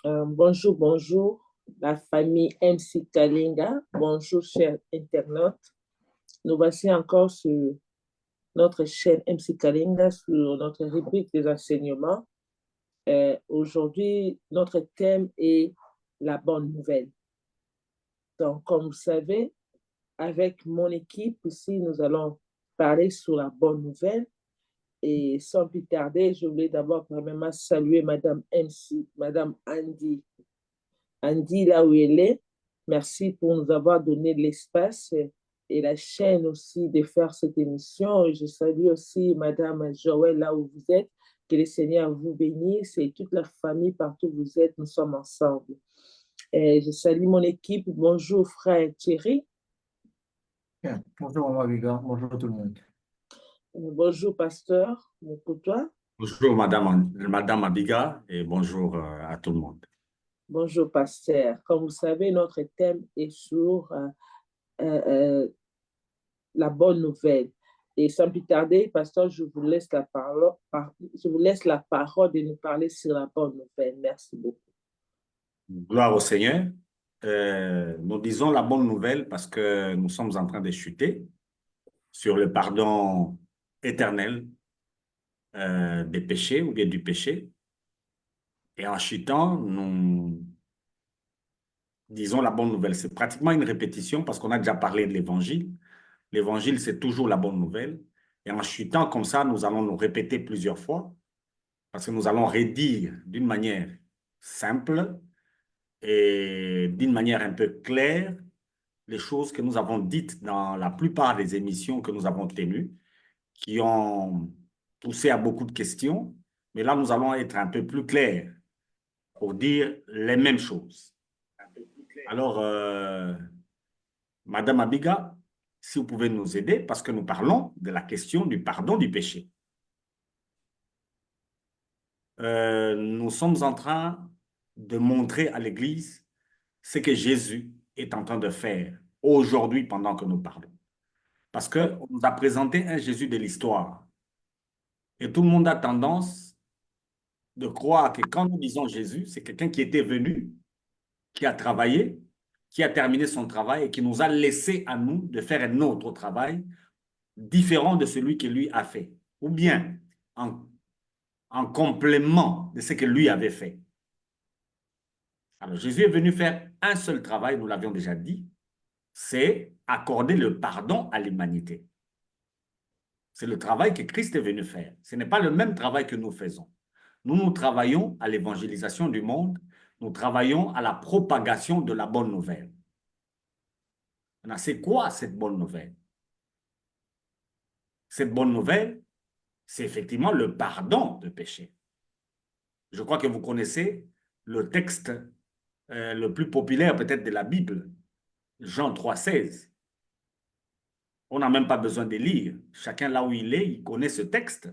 Bonjour, bonjour, la famille MC Kalinga. Bonjour, chers internautes. Nous voici encore sur notre chaîne MC Kalinga, sur notre rubrique des enseignements. Aujourd'hui, notre thème est la bonne nouvelle. Donc, comme vous savez, avec mon équipe ici, nous allons parler sur la bonne nouvelle. Et sans plus tarder, je voulais d'abord premièrement saluer Madame MC, Madame Andy, là où elle est. Merci pour nous avoir donné l'espace et la chaîne aussi de faire cette émission. Et je salue aussi Madame Joël, là où vous êtes. Que le Seigneur vous bénisse et toute la famille partout où vous êtes. Nous sommes ensemble. Et je salue mon équipe. Bonjour, frère Thierry. Bien. Bonjour, Maman Viga. Bonjour tout le monde. Bonjour, pasteur. Pour toi. Bonjour, Madame Abiga, et bonjour à tout le monde. Bonjour, pasteur. Comme vous savez, notre thème est sur la bonne nouvelle. Et sans plus tarder, pasteur, je vous laisse la parole de nous parler sur la bonne nouvelle. Merci beaucoup. Gloire au Seigneur. Nous disons la bonne nouvelle parce que nous sommes en train de chuter sur le pardon éternel des péchés ou bien du péché. Et en chutant, nous disons la bonne nouvelle. C'est pratiquement une répétition parce qu'on a déjà parlé de l'évangile. L'évangile, c'est toujours la bonne nouvelle. Et en chutant comme ça, nous allons nous répéter plusieurs fois parce que nous allons redire d'une manière simple et d'une manière un peu claire les choses que nous avons dites dans la plupart des émissions que nous avons tenues, qui ont poussé à beaucoup de questions. Mais là, nous allons être un peu plus clairs pour dire les mêmes choses. Alors, Madame Abiga, si vous pouvez nous aider, parce que nous parlons de la question du pardon du péché. Nous sommes en train de montrer à l'Église ce que Jésus est en train de faire aujourd'hui pendant que nous parlons. Parce qu'on nous a présenté un Jésus de l'histoire. Et tout le monde a tendance de croire que quand nous disons Jésus, c'est quelqu'un qui était venu, qui a travaillé, qui a terminé son travail et qui nous a laissé à nous de faire un autre travail différent de celui que lui a fait. Ou bien en complément de ce que lui avait fait. Alors Jésus est venu faire un seul travail, nous l'avions déjà dit, c'est accorder le pardon à l'humanité. C'est le travail que Christ est venu faire. Ce n'est pas le même travail que nous faisons. Nous travaillons à l'évangélisation du monde, nous travaillons à la propagation de la bonne nouvelle. Maintenant, c'est quoi cette bonne nouvelle? Cette bonne nouvelle, c'est effectivement le pardon de péché. Je crois que vous connaissez le texte le plus populaire peut-être de la Bible, Jean 3,16. On n'a même pas besoin de lire. Chacun là où il est, il connaît ce texte.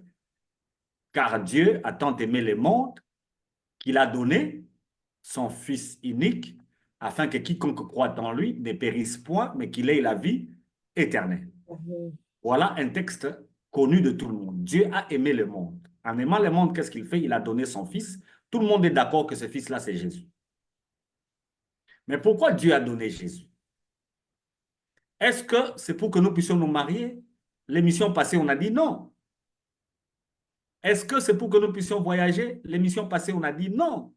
Car Dieu a tant aimé le monde qu'il a donné son Fils unique, afin que quiconque croit en lui ne périsse point, mais qu'il ait la vie éternelle. Voilà un texte connu de tout le monde. Dieu a aimé le monde. En aimant le monde, qu'est-ce qu'il fait? Il a donné son Fils. Tout le monde est d'accord que ce Fils-là, c'est Jésus. Mais pourquoi Dieu a donné Jésus? Est-ce que c'est pour que nous puissions nous marier? L'émission passée, on a dit non. Est-ce que c'est pour que nous puissions voyager? L'émission passée, on a dit non.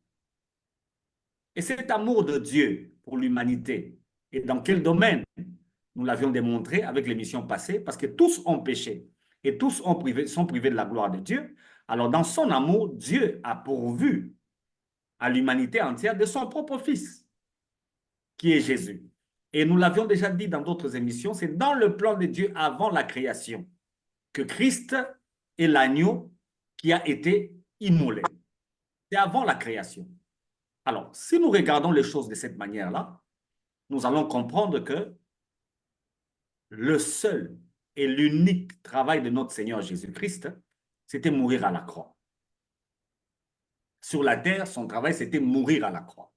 Et cet amour de Dieu pour l'humanité, et dans quel domaine? Nous l'avions démontré avec l'émission passée, parce que tous ont péché et tous sont privés de la gloire de Dieu. Alors, dans son amour, Dieu a pourvu à l'humanité entière de son propre Fils, qui est Jésus. Et nous l'avions déjà dit dans d'autres émissions, c'est dans le plan de Dieu avant la création que Christ est l'agneau qui a été immolé. C'est avant la création. Alors, si nous regardons les choses de cette manière-là, nous allons comprendre que le seul et l'unique travail de notre Seigneur Jésus-Christ, c'était mourir à la croix. Sur la terre, son travail, c'était mourir à la croix.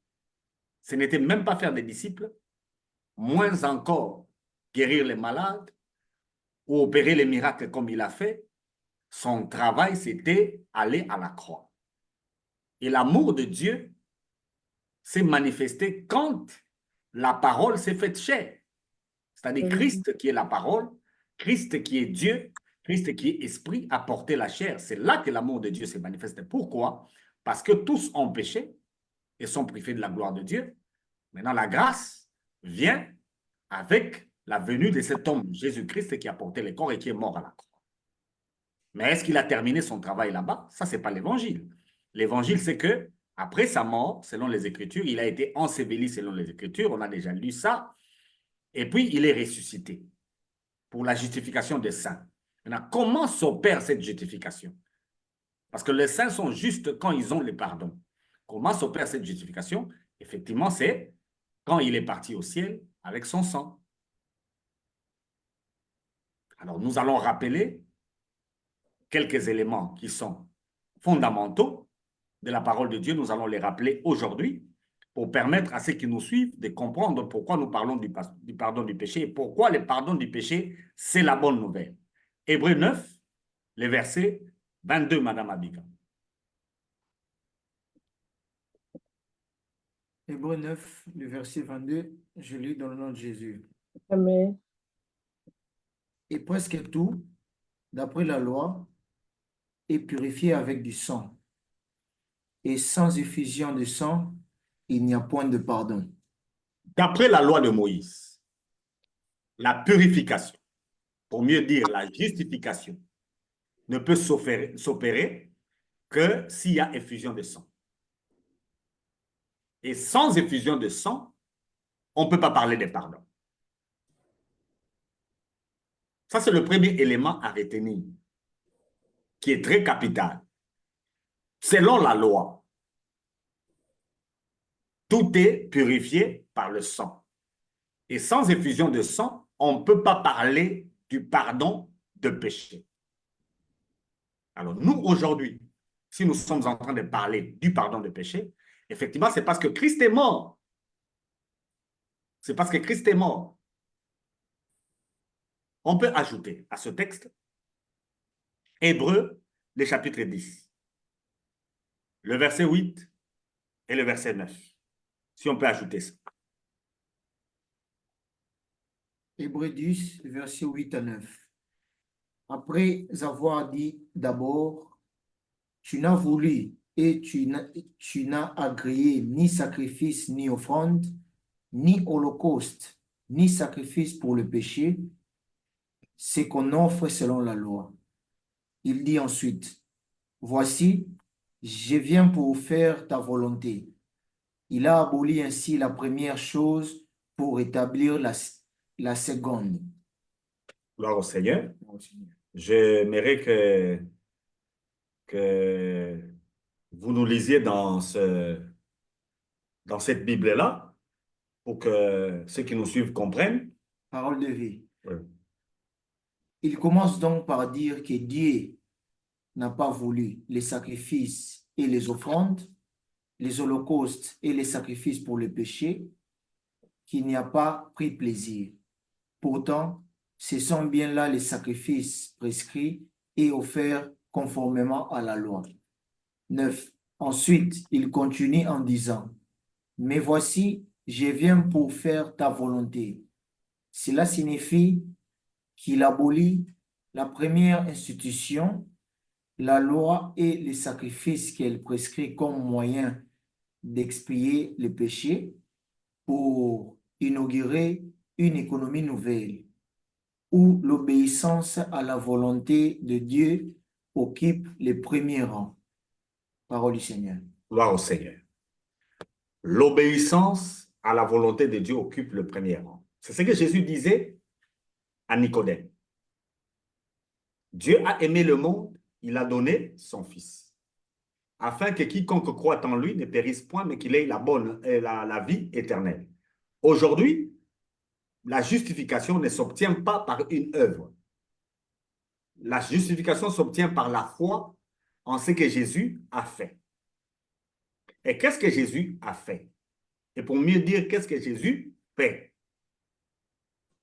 Ce n'était même pas faire des disciples, moins encore guérir les malades ou opérer les miracles comme il a fait. Son travail, c'était aller à la croix. Et l'amour de Dieu s'est manifesté quand la parole s'est faite chair. C'est-à-dire Christ qui est la parole, Christ qui est Dieu, Christ qui est esprit a porté la chair. C'est là que l'amour de Dieu s'est manifesté. Pourquoi? Parce que tous ont péché et sont privés de la gloire de Dieu. Maintenant, la grâce vient avec la venue de cet homme, Jésus-Christ, qui a porté le corps et qui est mort à la croix. Mais est-ce qu'il a terminé son travail là-bas? Ça, ce n'est pas l'évangile. L'évangile, c'est que après sa mort, selon les Écritures, il a été enseveli selon les Écritures. On a déjà lu ça. Et puis, il est ressuscité pour la justification des saints. Maintenant, comment s'opère cette justification? Parce que les saints sont justes quand ils ont le pardon. Comment s'opère cette justification? Effectivement, c'est quand il est parti au ciel avec son sang. Alors, nous allons rappeler quelques éléments qui sont fondamentaux de la parole de Dieu. Nous allons les rappeler aujourd'hui pour permettre à ceux qui nous suivent de comprendre pourquoi nous parlons du pardon du péché et pourquoi le pardon du péché, c'est la bonne nouvelle. Hébreux 9, le verset 22, Madame Abiga. Hébreux 9, le verset 22, je lis dans le nom de Jésus. Amen. Et presque tout, d'après la loi, est purifié avec du sang. Et sans effusion de sang, il n'y a point de pardon. D'après la loi de Moïse, la purification, pour mieux dire la justification, ne peut s'opérer que s'il y a effusion de sang. Et sans effusion de sang, on ne peut pas parler de pardon. Ça, c'est le premier élément à retenir, qui est très capital. Selon la loi, tout est purifié par le sang. Et sans effusion de sang, on ne peut pas parler du pardon de péché. Alors nous, aujourd'hui, si nous sommes en train de parler du pardon de péché, effectivement, c'est parce que Christ est mort. C'est parce que Christ est mort. On peut ajouter à ce texte Hébreux, le chapitre 10, le verset 8 et le verset 9. Si on peut ajouter ça. Hébreux 10, verset 8 à 9. Après avoir dit d'abord, tu n'as voulu et tu n'as agréé ni sacrifice, ni offrande, ni holocauste, ni sacrifice pour le péché, ce qu'on offre selon la loi. Il dit ensuite, voici, je viens pour faire ta volonté. Il a aboli ainsi la première chose pour établir la seconde. Gloire au Seigneur. J'aimerais que vous nous lisiez dans cette Bible-là pour que ceux qui nous suivent comprennent. Parole de vie. Oui. Il commence donc par dire que Dieu n'a pas voulu les sacrifices et les offrandes, les holocaustes et les sacrifices pour le péché, qu'il n'y a pas pris plaisir. Pourtant, ce sont bien là les sacrifices prescrits et offerts conformément à la loi. 9. Ensuite, il continue en disant, « Mais voici, je viens pour faire ta volonté. » Cela signifie qu'il abolit la première institution, la loi et les sacrifices qu'elle prescrit comme moyen d'expier les péchés pour inaugurer une économie nouvelle où l'obéissance à la volonté de Dieu occupe les premiers rangs. Parole du Seigneur. Gloire au Seigneur. L'obéissance à la volonté de Dieu occupe le premier rang. C'est ce que Jésus disait à Nicodème. Dieu a aimé le monde, il a donné son Fils, afin que quiconque croit en lui ne périsse point, mais qu'il ait la vie éternelle. Aujourd'hui, la justification ne s'obtient pas par une œuvre. La justification s'obtient par la foi en ce que Jésus a fait. Et qu'est-ce que Jésus a fait? Et pour mieux dire, qu'est-ce que Jésus fait?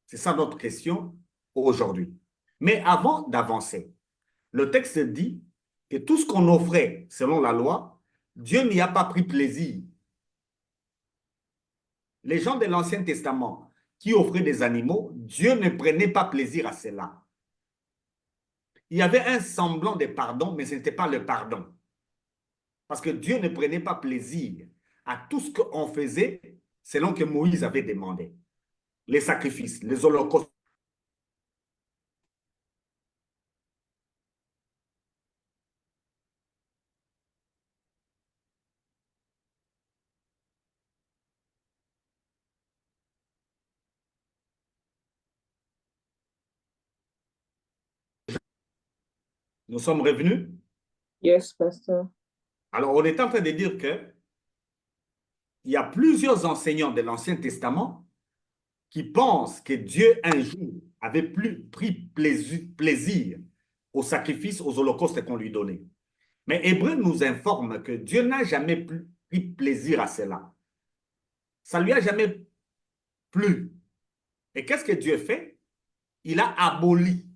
C'est ça notre question aujourd'hui. Mais avant d'avancer, le texte dit que tout ce qu'on offrait selon la loi, Dieu n'y a pas pris plaisir. les gens de l'Ancien Testament qui offraient des animaux, Dieu ne prenait pas plaisir à cela. Il y avait un semblant de pardon, mais ce n'était pas le pardon. Parce que Dieu ne prenait pas plaisir à tout ce qu'on faisait selon que Moïse avait demandé. Les sacrifices, les holocaustes. Nous sommes revenus. Yes, Pastor. Alors, on est en train de dire que il y a plusieurs enseignants de l'Ancien Testament qui pensent que Dieu, un jour, avait pris plaisir aux sacrifices, aux holocaustes qu'on lui donnait. Mais Hébreu nous informe que Dieu n'a jamais pris plaisir à cela. Ça ne lui a jamais plu. Et qu'est-ce que Dieu fait? Il a aboli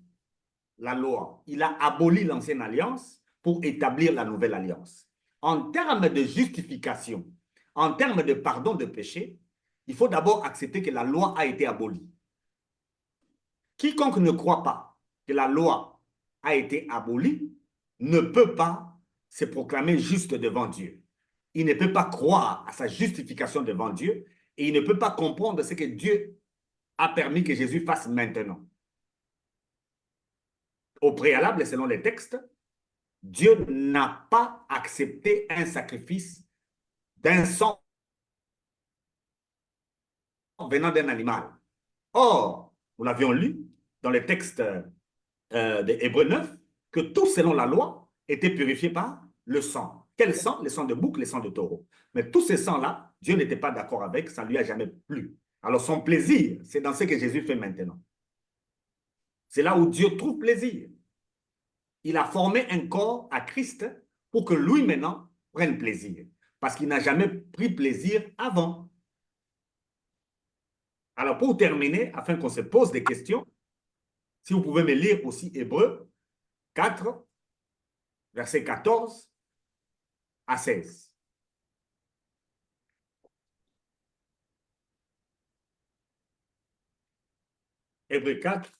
la loi. Il a aboli l'ancienne alliance pour établir la nouvelle alliance. En termes de justification, en termes de pardon de péché, il faut d'abord accepter que la loi a été abolie. Quiconque ne croit pas que la loi a été abolie ne peut pas se proclamer juste devant Dieu. Il ne peut pas croire à sa justification devant Dieu et il ne peut pas comprendre ce que Dieu a permis que Jésus fasse maintenant. Au préalable, selon les textes, Dieu n'a pas accepté un sacrifice d'un sang venant d'un animal. Or, nous l'avions lu dans les textes de Hébreux 9, que tout selon la loi était purifié par le sang. Quel sang? Le sang de bouc, le sang de taureau. Mais tous ces sangs-là, Dieu n'était pas d'accord avec, ça ne lui a jamais plu. Alors son plaisir, c'est dans ce que Jésus fait maintenant. C'est là où Dieu trouve plaisir. Il a formé un corps à Christ pour que lui maintenant prenne plaisir. Parce qu'il n'a jamais pris plaisir avant. Alors pour terminer, afin qu'on se pose des questions, si vous pouvez me lire aussi Hébreux 4, verset 14 à 16. Hébreux 4,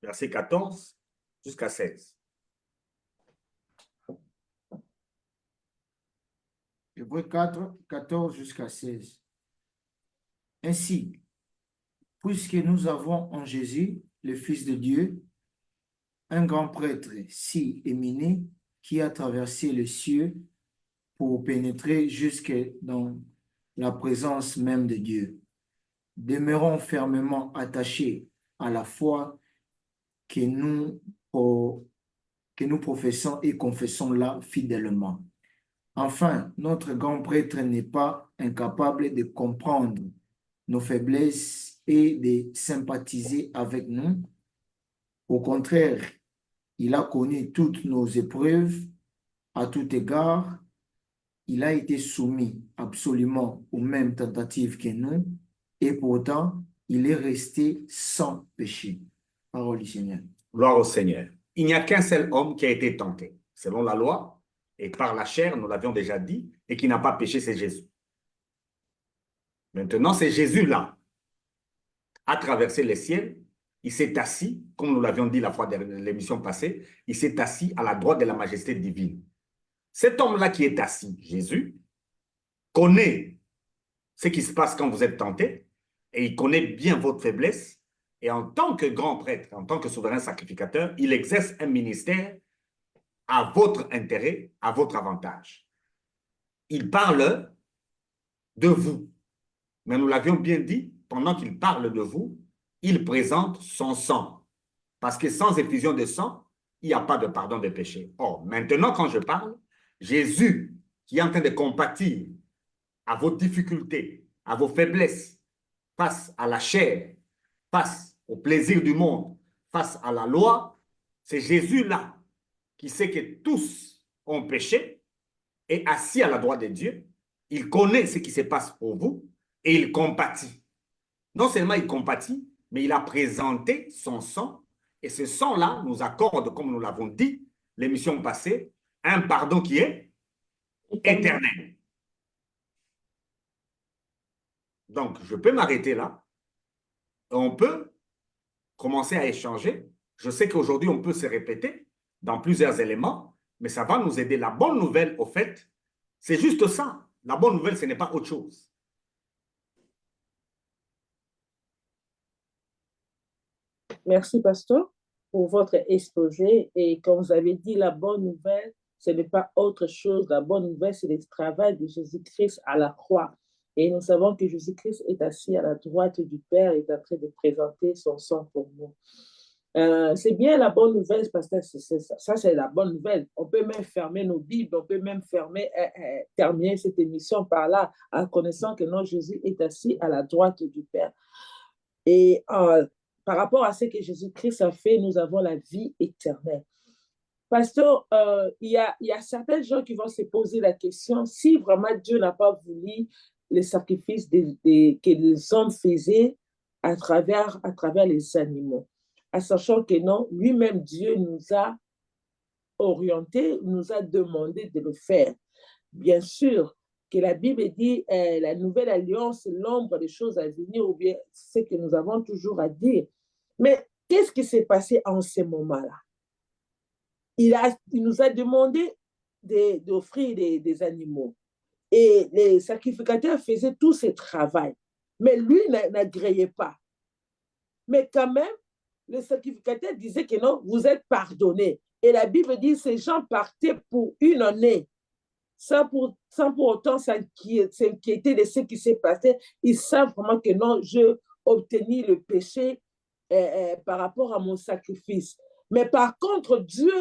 verset 14 jusqu'à 16. Hébreux 4, 14 jusqu'à 16. Ainsi, puisque nous avons en Jésus, le Fils de Dieu, un grand prêtre si éminé qui a traversé les cieux pour pénétrer jusque dans la présence même de Dieu. Demeurons fermement attachés à la foi que nous professons et confessons là fidèlement. Enfin, notre grand prêtre n'est pas incapable de comprendre nos faiblesses et de sympathiser avec nous. Au contraire, il a connu toutes nos épreuves à tout égard. Il a été soumis absolument aux mêmes tentatives que nous et pourtant, il est resté sans péché. Parole du Seigneur. Gloire au Seigneur. Il n'y a qu'un seul homme qui a été tenté, selon la loi, et par la chair, nous l'avions déjà dit, et qui n'a pas péché, c'est Jésus. Maintenant, c'est Jésus-là a traversé les ciels, il s'est assis, comme nous l'avions dit la fois de l'émission passée, il s'est assis à la droite de la majesté divine. Cet homme-là qui est assis, Jésus, connaît ce qui se passe quand vous êtes tenté, et il connaît bien votre faiblesse, et en tant que grand prêtre, en tant que souverain sacrificateur, il exerce un ministère à votre intérêt, à votre avantage. Il parle de vous. Mais nous l'avions bien dit, pendant qu'il parle de vous, il présente son sang. Parce que sans effusion de sang, il n'y a pas de pardon des péchés. Or, maintenant, quand je parle, Jésus, qui est en train de compatir à vos difficultés, à vos faiblesses, face à la chair, face au plaisir du monde, face à la loi, c'est Jésus-là qui sait que tous ont péché, est assis à la droite de Dieu, il connaît ce qui se passe pour vous et il compatit. Non seulement il compatit, mais il a présenté son sang et ce sang-là nous accorde, comme nous l'avons dit l'émission passée, un pardon qui est éternel. Donc, je peux m'arrêter là. On peut commencer à échanger. Je sais qu'aujourd'hui, on peut se répéter dans plusieurs éléments, mais ça va nous aider. La bonne nouvelle, au fait, c'est juste ça. La bonne nouvelle, ce n'est pas autre chose. Merci, pasteur, pour votre exposé. Et comme vous avez dit, la bonne nouvelle, ce n'est pas autre chose. La bonne nouvelle, c'est le travail de Jésus-Christ à la croix. Et nous savons que Jésus-Christ est assis à la droite du Père et est en train de présenter son sang pour nous. C'est bien la bonne nouvelle, parce que ça, c'est la bonne nouvelle. On peut même fermer nos Bibles, on peut même terminer cette émission par là, en connaissant que non, Jésus est assis à la droite du Père. Et par rapport à ce que Jésus-Christ a fait, nous avons la vie éternelle. Pasteur, il y a certains gens qui vont se poser la question, si vraiment Dieu n'a pas voulu les sacrifices que les hommes faisaient à travers les animaux, en sachant que non, lui-même Dieu nous a orientés, nous a demandé de le faire. Bien sûr que la Bible dit la nouvelle alliance, l'ombre des choses à venir, ou bien ce que nous avons toujours à dire. Mais qu'est-ce qui s'est passé en ce moment-là? Il nous a demandé d'offrir des animaux. Et les sacrificateurs faisaient tout ce travail. Mais lui n'agréait pas. Mais quand même, le sacrificateur disait que non, vous êtes pardonnés. Et la Bible dit que ces gens partaient pour une année, sans pour autant s'inquiéter de ce qui s'est passé. Ils savent vraiment que non, je obtenu le péché par rapport à mon sacrifice. Mais par contre, Dieu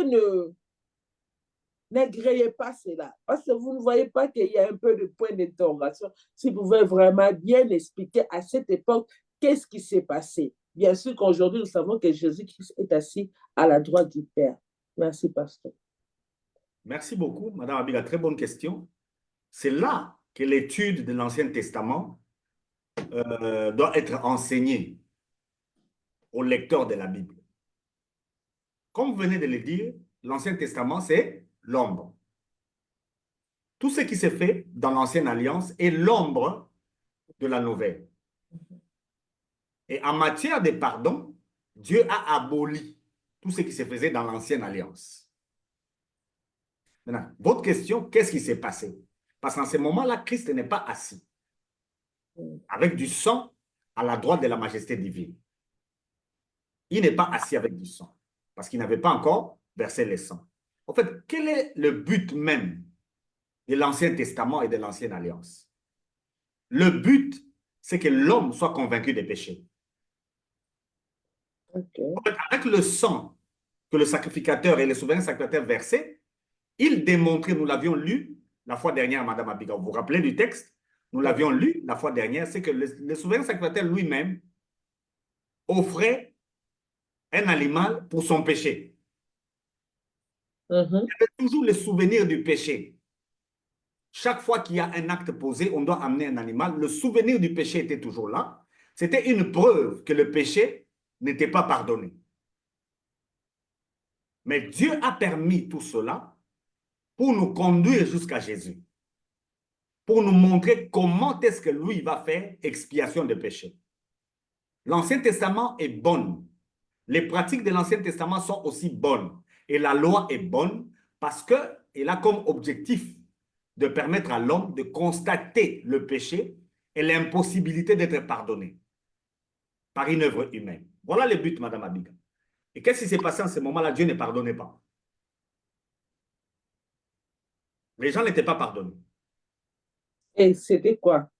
n'agréait pas cela. Parce que vous ne voyez pas qu'il y a un peu de point d'interrogation. Si vous pouvez vraiment bien expliquer à cette époque qu'est-ce qui s'est passé. Bien sûr qu'aujourd'hui, nous savons que Jésus-Christ est assis à la droite du Père. Merci, pasteur. Merci beaucoup, Madame Abiga. Très bonne question. C'est là que l'étude de l'Ancien Testament doit être enseignée aux lecteurs de la Bible. Comme vous venez de le dire, l'Ancien Testament, c'est l'ombre. Tout ce qui s'est fait dans l'Ancienne Alliance est l'ombre de la Nouvelle. Et en matière de pardon, Dieu a aboli tout ce qui se faisait dans l'Ancienne Alliance. Maintenant, votre question, qu'est-ce qui s'est passé? Parce qu'en ce moment-là, Christ n'est pas assis avec du sang à la droite de la majesté divine. Il n'est pas assis avec du sang parce qu'il n'avait pas encore versé le sang. En fait, quel est le but même de l'Ancien Testament et de l'Ancienne Alliance? Le but, c'est que l'homme soit convaincu des péchés. Okay. En fait, avec le sang que le sacrificateur et le souverain sacrificateur versaient, il démontrait, nous l'avions lu la fois dernière, Madame Abiga, vous vous rappelez du texte? Nous l'avions lu la fois dernière, c'est que le souverain sacrificateur lui-même offrait un animal pour son péché. Il y avait toujours le souvenir du péché. Chaque fois qu'il y a un acte posé, on doit amener un animal. Le souvenir du péché était toujours là. C'était une preuve que le péché n'était pas pardonné. Mais Dieu a permis tout cela pour nous conduire jusqu'à Jésus, pour nous montrer comment est-ce que lui va faire expiation de péché. L'Ancien Testament est bon. Les pratiques de l'Ancien Testament sont aussi bonnes. Et la loi est bonne parce qu'elle a comme objectif de permettre à l'homme de constater le péché et l'impossibilité d'être pardonné par une œuvre humaine. Voilà le but, Madame Abiga. Et qu'est-ce qui s'est passé en ce moment-là? Dieu ne pardonnait pas. Les gens n'étaient pas pardonnés. Et c'était quoi?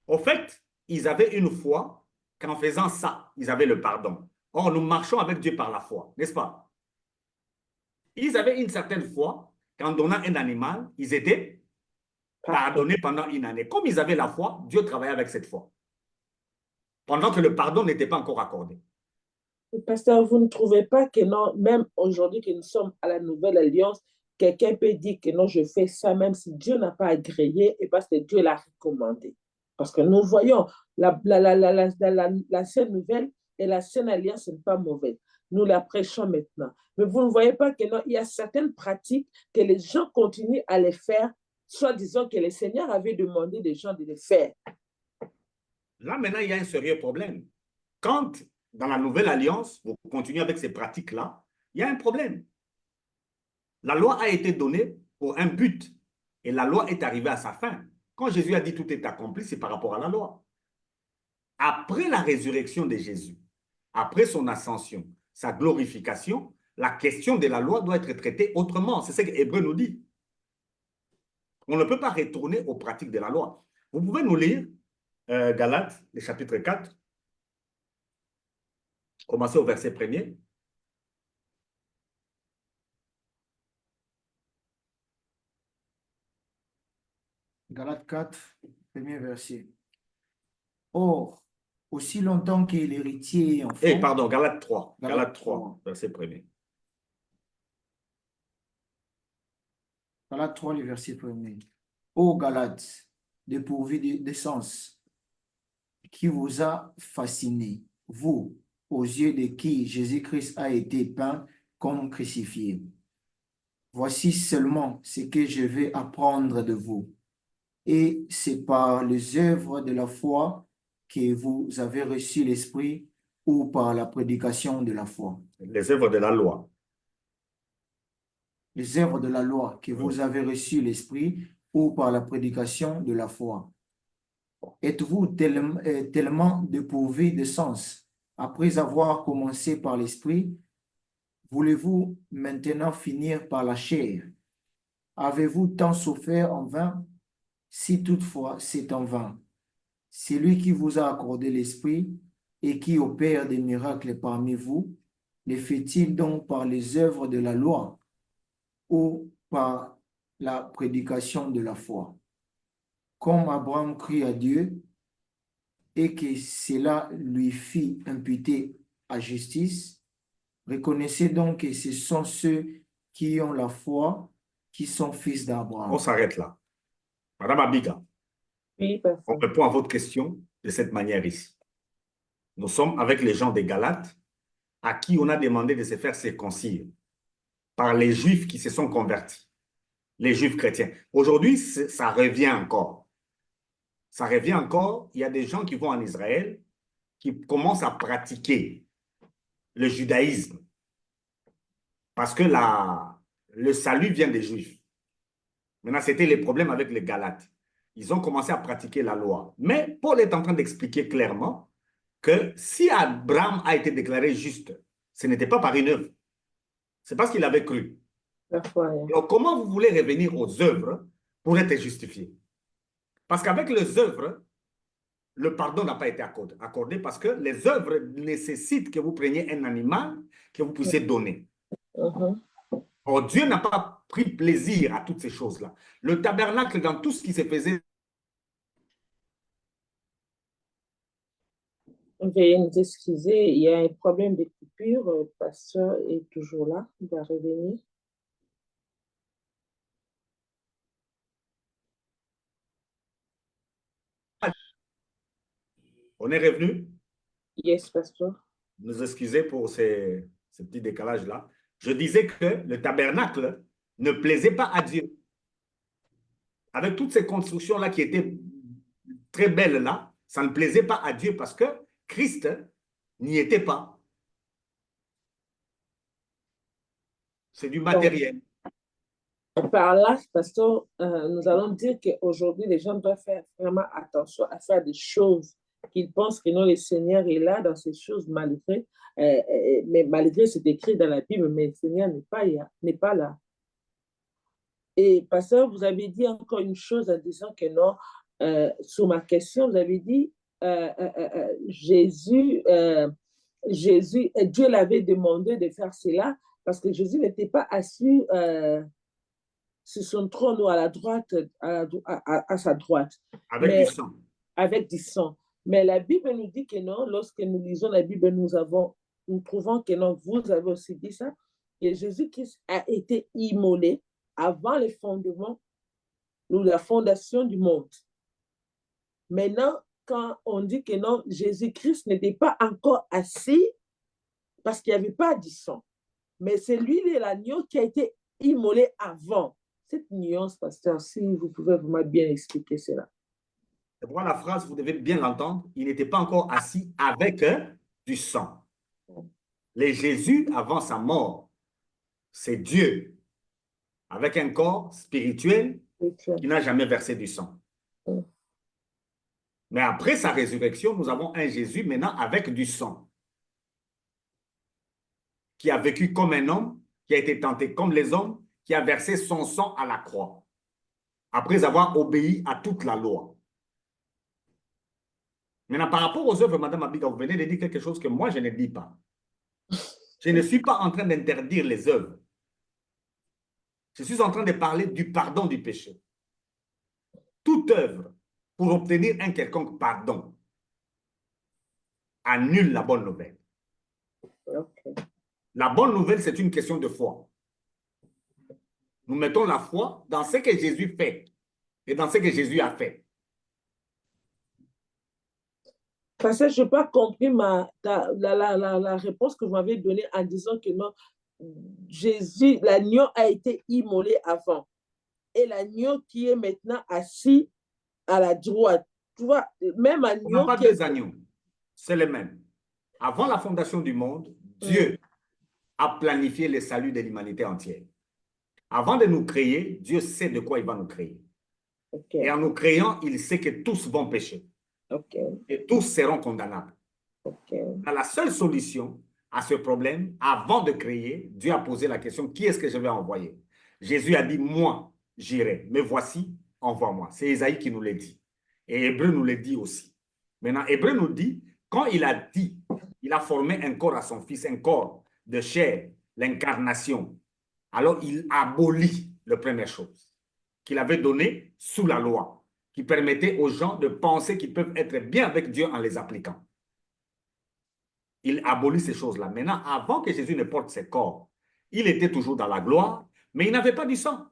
Au fait, ils avaient une foi qu'en faisant ça, ils avaient le pardon. Or, nous marchons avec Dieu par la foi, n'est-ce pas? Ils avaient une certaine foi qu'en donnant un animal, ils étaient pardonnés pendant une année. Comme ils avaient la foi, Dieu travaillait avec cette foi. Pendant que le pardon n'était pas encore accordé. Pasteur, vous ne trouvez pas que non, même aujourd'hui que nous sommes à la Nouvelle Alliance, quelqu'un peut dire que non, je fais ça même si Dieu n'a pas agréé et parce que Dieu l'a recommandé. Parce que nous voyons, l'ancienne nouvelle et l'ancienne alliance, ce n'est pas mauvais. Nous la prêchons maintenant. Mais vous ne voyez pas que non, il y a certaines pratiques que les gens continuent à les faire, soit disant que le Seigneur avait demandé des gens de les faire. Là, maintenant, il y a un sérieux problème. Quand, dans la nouvelle alliance, vous continuez avec ces pratiques-là, il y a un problème. La loi a été donnée pour un but et la loi est arrivée à sa fin. Quand Jésus a dit tout est accompli, c'est par rapport à la loi. Après la résurrection de Jésus, après son ascension, sa glorification, la question de la loi doit être traitée autrement. C'est ce que Hébreu nous dit. On ne peut pas retourner aux pratiques de la loi. Vous pouvez nous lire Galates, le chapitre 4, commencez au verset 1er. Galates 4, premier verset. Or, aussi longtemps que l'héritier est enfant... Pardon, Galates 3. Galates Galates 3, verset 1er. Galates 3, le verset 1er. Ô Galates, dépourvu de sens, qui vous a fasciné, vous, aux yeux de qui Jésus-Christ a été peint comme crucifié. Voici seulement ce que je vais apprendre de vous. Et c'est par les œuvres de la foi que vous avez reçu l'Esprit ou par la prédication de la foi. Les œuvres de la loi. Les œuvres de la loi que vous avez reçu l'Esprit ou par la prédication de la foi. Êtes-vous tellement dépourvu de sens après avoir commencé par l'Esprit? Voulez-vous maintenant finir par la chair? Avez-vous tant souffert en vain? Si toutefois c'est en vain. C'est lui qui vous a accordé l'Esprit et qui opère des miracles parmi vous. Les fait-il donc par les œuvres de la loi ou par la prédication de la foi? Comme Abraham crut à Dieu et que cela lui fit imputer à justice, reconnaissez donc que ce sont ceux qui ont la foi qui sont fils d'Abraham. On s'arrête là. Madame Abiga, Oui, on pasteur. répond à votre question de cette manière ici. Nous sommes avec les gens des Galates à qui on a demandé de se faire circoncire par les Juifs qui se sont convertis, les Juifs chrétiens. Aujourd'hui, ça revient encore. Ça revient encore. Il y a des gens qui vont en Israël qui commencent à pratiquer le judaïsme parce que le salut vient des Juifs. Maintenant, c'était les problèmes avec les Galates. Ils ont commencé à pratiquer la loi. Mais Paul est en train d'expliquer clairement que si Abraham a été déclaré juste, ce n'était pas par une œuvre. C'est parce qu'il avait cru. La foi. Donc, comment vous voulez revenir aux œuvres pour être justifié? Parce qu'avec les œuvres, le pardon n'a pas été accordé parce que les œuvres nécessitent que vous preniez un animal que vous puissiez donner. Or, Dieu n'a pas pris plaisir à toutes ces choses-là. Le tabernacle, dans tout ce qui se faisait, Veuillez nous excuser, il y a un problème de coupure. Le pasteur est toujours là, il va revenir. on est revenu. Yes, pasteur. Nous excusez pour ces petits décalages-là. Je disais que le tabernacle ne plaisait pas à Dieu. Avec toutes ces constructions-là qui étaient très belles là, ça ne plaisait pas à Dieu parce que Christ n'y était pas. C'est du matériel. Par là, pasteur, nous allons dire qu'aujourd'hui, les gens doivent faire vraiment attention à faire des choses qu'ils pensent que non, le Seigneur est là dans ces choses malgré, mais malgré c'est écrit dans la Bible, mais le Seigneur n'est pas là. Et pasteur, vous avez dit encore une chose en disant que non, sur ma question, vous avez dit Dieu l'avait demandé de faire cela parce que Jésus n'était pas assis sur son trône ou à la droite, à sa droite. Avec du sang. Avec du sang. Mais la Bible nous dit que non, lorsque nous lisons la Bible, nous trouvons que non, vous avez aussi dit ça, que Jésus-Christ a été immolé avant les fondements ou la fondation du monde. Maintenant, quand on dit que non, Jésus-Christ n'était pas encore assis parce qu'il n'y avait pas du sang. Mais c'est lui, l'agneau, qui a été immolé avant. Cette nuance, pasteur, si vous pouvez vraiment bien expliquer cela. Voilà la phrase, vous devez bien l'entendre. Il n'était pas encore assis avec du sang. Les Jésus, avant sa mort, c'est Dieu, avec un corps spirituel qui n'a jamais versé du sang. Mais après sa résurrection, nous avons un Jésus maintenant avec du sang, qui a vécu comme un homme, qui a été tenté comme les hommes, qui a versé son sang à la croix, après avoir obéi à toute la loi. Maintenant, par rapport aux œuvres, Madame Abiga, vous venez de dire quelque chose que moi, je ne dis pas. Je ne suis pas en train d'interdire les œuvres. Je suis en train de parler du pardon du péché. Toute œuvre pour obtenir un quelconque pardon annule la bonne nouvelle. Okay. La bonne nouvelle, c'est une question de foi. Nous mettons la foi dans ce que Jésus fait et dans ce que Jésus a fait. Parce que je n'ai pas compris la réponse que vous m'avez donnée en disant que non, Jésus, l'agneau a été immolé avant. Et l'agneau qui est maintenant assis à la droite. Tu vois, même agneau. On n'a pas deux agneaux, c'est le même. Avant la fondation du monde, Dieu a planifié le salut de l'humanité entière. Avant de nous créer, Dieu sait de quoi il va nous créer. Okay. Et en nous créant, il sait que tous vont pécher. Okay. Et tous seront condamnables. Okay. La seule solution à ce problème, avant de créer, Dieu a posé la question, qui est-ce que je vais envoyer? Jésus a dit, moi, j'irai. Mais voici, envoie-moi. C'est Isaïe qui nous l'a dit. Et Hébreu nous le dit aussi. Maintenant, Hébreu nous dit, quand il a dit, il a formé un corps à son fils, un corps de chair, l'incarnation. Alors, il abolit la première chose qu'il avait donnée sous la loi, qui permettait aux gens de penser qu'ils peuvent être bien avec Dieu en les appliquant. Il abolit ces choses-là. Maintenant, avant que Jésus ne porte ses corps, il était toujours dans la gloire, mais il n'avait pas du sang.